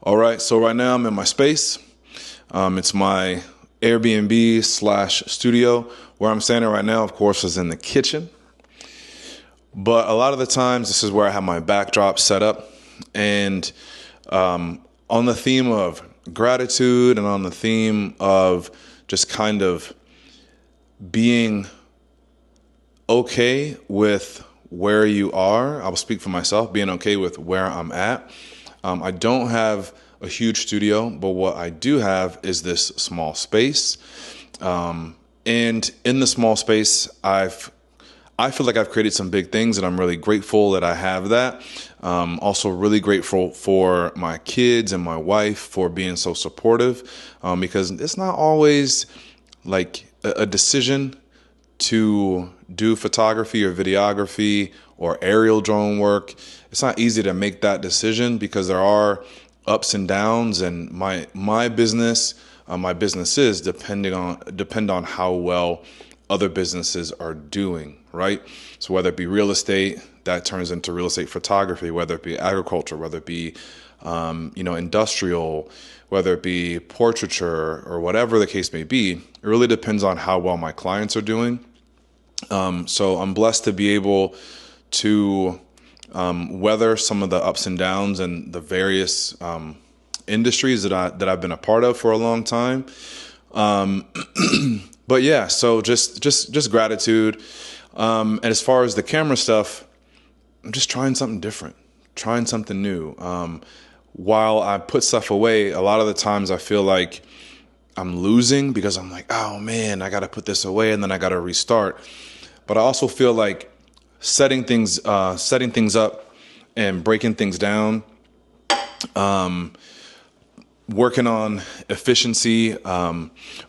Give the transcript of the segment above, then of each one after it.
All right, so right now I'm in my space. It's my Airbnb slash studio. Where I'm standing right now, of course, is in the kitchen. But a lot of the times, this is where I have my backdrop set up. And on the theme of gratitude and on the theme of just kind of being okay with where you are, I'll speak for myself, being okay with where I'm at. I don't have a huge studio, but what I do have is this small space. And in the small space, I feel like I've created some big things, and I'm really grateful that I have that. Also really grateful for my kids and my wife for being so supportive, because it's not always like a decision to do photography or videography or aerial drone work. It's not easy to make that decision because there are ups and downs, and my businesses depend on how well other businesses are doing, right? So whether it be real estate, that turns into real estate photography, whether it be agriculture, whether it be industrial, whether it be portraiture or whatever the case may be, it really depends on how well my clients are doing. So I'm blessed to be able to weather some of the ups and downs and the various industries that I've been a part of for a long time. But yeah, so just gratitude. And as far as the camera stuff, I'm just trying something different, trying something new. While I put stuff away, a lot of the times I feel like I'm losing because I'm like, oh man, I got to put this away and then I got to restart. But I also feel like setting things up and breaking things down, working on efficiency,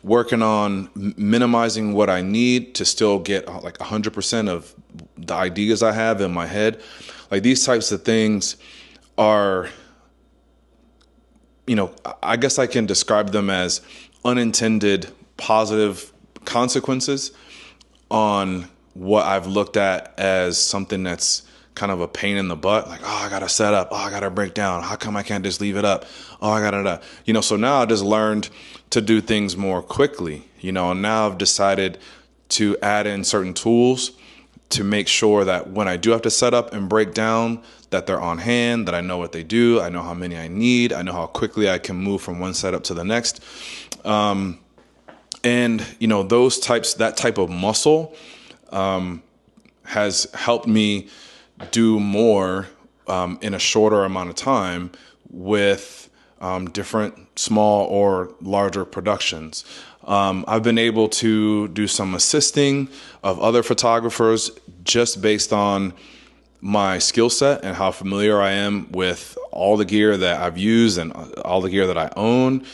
working on minimizing what I need to still get like 100% of the ideas I have in my head. Like these types of things are, I guess I can describe them as unintended positive consequences on what I've looked at as something that's kind of a pain in the butt. Like, oh, I got to set up. Oh, I got to break down. How come I can't just leave it up? Oh, I got to, so now I just learned to do things more quickly, and now I've decided to add in certain tools to make sure that when I do have to set up and break down, that they're on hand, that I know what they do. I know how many I need. I know how quickly I can move from one setup to the next. And, that type of muscle has helped me do more in a shorter amount of time with different small or larger productions. I've been able to do some assisting of other photographers just based on my skill set and how familiar I am with all the gear that I've used and all the gear that I own.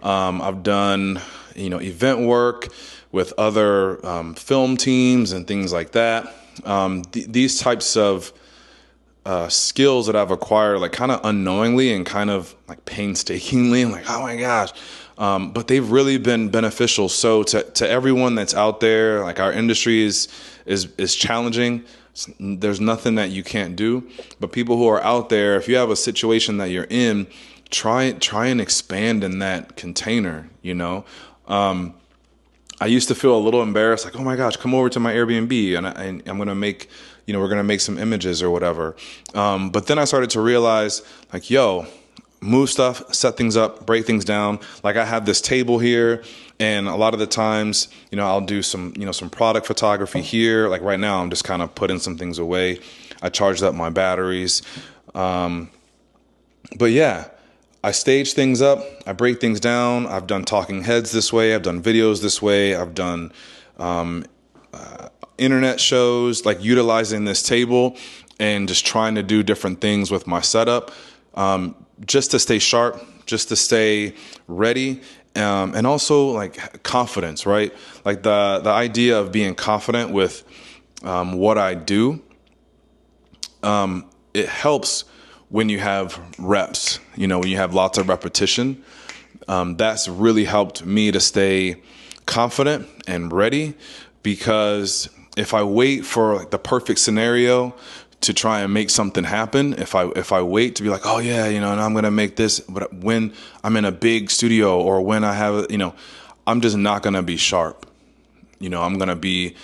I've done, event work with other film teams and things like that. These types of skills that I've acquired, like kind of unknowingly and kind of like painstakingly, I'm like, oh my gosh. But they've really been beneficial. So to everyone that's out there, like our industry is challenging. There's nothing that you can't do. But people who are out there, if you have a situation that you're in, try and expand in that container. I used to feel a little embarrassed, like, oh my gosh, come over to my Airbnb and I'm going to make, we're going to make some images or whatever. But then I started to realize, like, move stuff, set things up, break things down. Like I have this table here, and a lot of the times, I'll do some product photography here. Like right now, I'm just kind of putting some things away. I charged up my batteries. But yeah, I stage things up, I break things down. I've done talking heads this way. I've done videos this way. I've done internet shows, like utilizing this table and just trying to do different things with my setup, just to stay sharp, just to stay ready, and also like confidence, right? Like the idea of being confident with what I do, it helps when you have reps, when you have lots of repetition. That's really helped me to stay confident and ready, because if I wait for like the perfect scenario to try and make something happen. If I wait to be like, oh yeah, and I'm gonna make this, but when I'm in a big studio or when I have, I'm just not gonna be sharp. I'm gonna be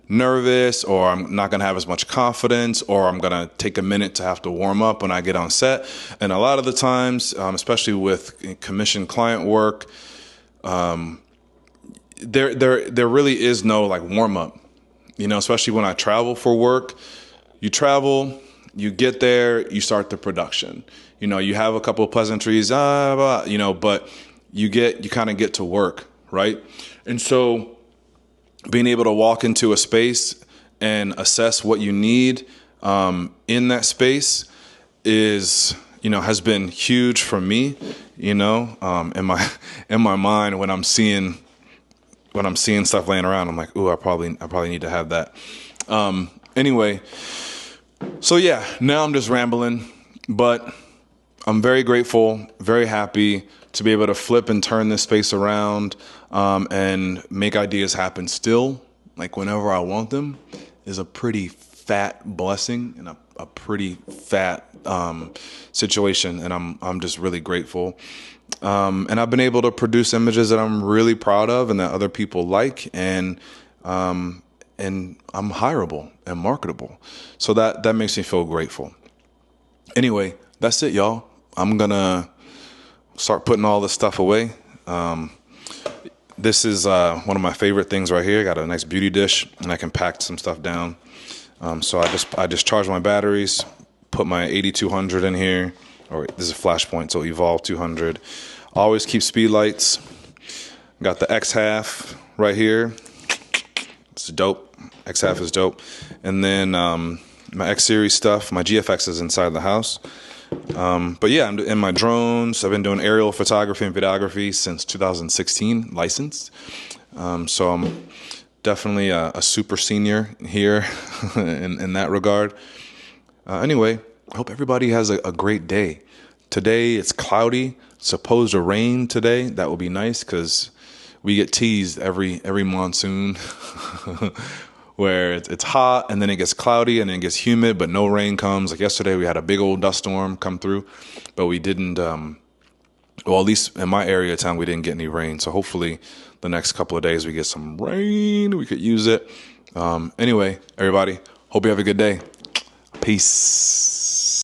nervous, or I'm not gonna have as much confidence, or I'm gonna take a minute to have to warm up when I get on set. And a lot of the times, especially with commission client work, there really is no like warm up. Especially when I travel for work. You travel, you get there, you start the production. You have a couple of pleasantries, but you kind of get to work, right? And so being able to walk into a space and assess what you need in that space is, has been huge for me. In my mind, when I'm seeing stuff laying around, I'm like, ooh, I probably need to have that. Anyway. So yeah, now I'm just rambling, but I'm very grateful, very happy to be able to flip and turn this space around, and make ideas happen still, like whenever I want them, is a pretty fat blessing and a pretty fat situation, and I'm just really grateful. And I've been able to produce images that I'm really proud of and that other people like, and I'm hireable and marketable. So that makes me feel grateful. Anyway, that's it, y'all. I'm gonna start putting all this stuff away. This is one of my favorite things right here. Got a nice beauty dish, and I can pack some stuff down. So I just charge my batteries, put my 8200 in here, or this is a Flashpoint, so Evolve 200. Always keep speed lights. Got the X half right here. It's dope. X half is dope. And then my X series stuff, my GFX is inside the house. But yeah, I'm in my drones. I've been doing aerial photography and videography since 2016, licensed. So I'm definitely a super senior here in that regard. Anyway, I hope everybody has a great day. Today it's cloudy, supposed to rain today. That will be nice because we get teased every monsoon where it's hot and then it gets cloudy and then it gets humid, but no rain comes. Like yesterday, we had a big old dust storm come through, but we didn't, well, at least in my area of town, we didn't get any rain. So hopefully the next couple of days we get some rain. We could use it. Anyway, everybody, hope you have a good day. Peace.